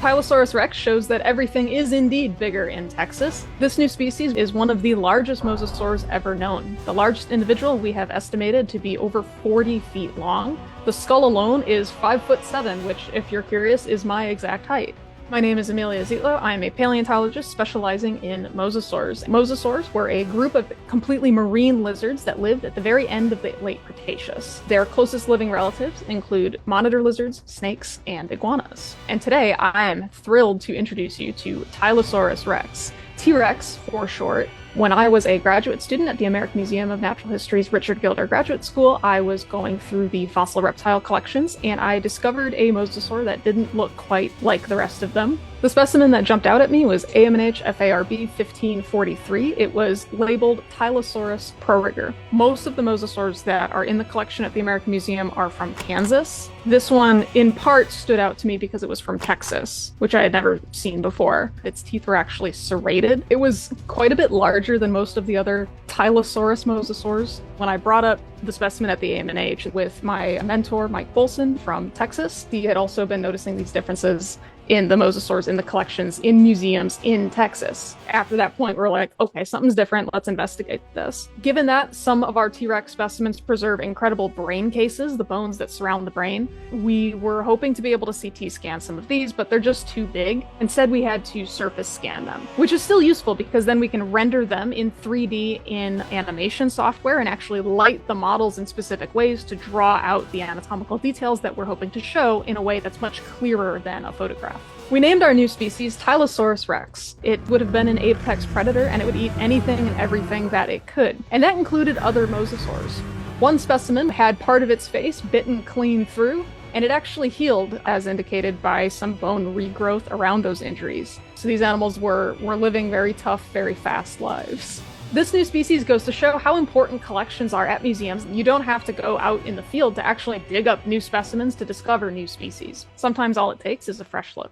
Tylosaurus rex shows that everything is indeed bigger in Texas. This new species is one of the largest mosasaurs ever known. The largest individual we have estimated to be over 40 feet long. The skull alone is 5'7", which, if you're curious, is my exact height. My name is Amelia Zietlow. I am a paleontologist specializing in mosasaurs. Mosasaurs were a group of completely marine lizards that lived at the very end of the late Cretaceous. Their closest living relatives include monitor lizards, snakes, and iguanas. And today I am thrilled to introduce you to Tylosaurus rex, T-Rex for short. When I was a graduate student at the American Museum of Natural History's Richard Gilder Graduate School, I was going through the fossil reptile collections, and I discovered a mosasaur that didn't look quite like the rest of them. The specimen that jumped out at me was AMNH FARB 1543. It was labeled Tylosaurus prorigor. Most of the mosasaurs that are in the collection at the American Museum are from Kansas. This one, in part, stood out to me because it was from Texas, which I had never seen before. Its teeth were actually serrated. It was quite a bit larger than most of the other Tylosaurus mosasaurs. When I brought up the specimen at the AMNH with my mentor, Mike Bolson from Texas, he had also been noticing these differences in the mosasaurs in the collections in museums in Texas. After that point, we're like, okay, something's different. Let's investigate this. Given that some of our T-Rex specimens preserve incredible brain cases, the bones that surround the brain, we were hoping to be able to CT scan some of these, but they're just too big. Instead, we had to surface scan them, which is still useful because then we can render them in 3D in animation software and actually light the models in specific ways to draw out the anatomical details that we're hoping to show in a way that's much clearer than a photograph. We named our new species Tylosaurus rex. It would have been an apex predator, and it would eat anything and everything that it could. And that included other mosasaurs. One specimen had part of its face bitten clean through, and it actually healed, as indicated by some bone regrowth around those injuries. So these animals were living very tough, very fast lives. This new species goes to show how important collections are at museums. You don't have to go out in the field to actually dig up new specimens to discover new species. Sometimes all it takes is a fresh look.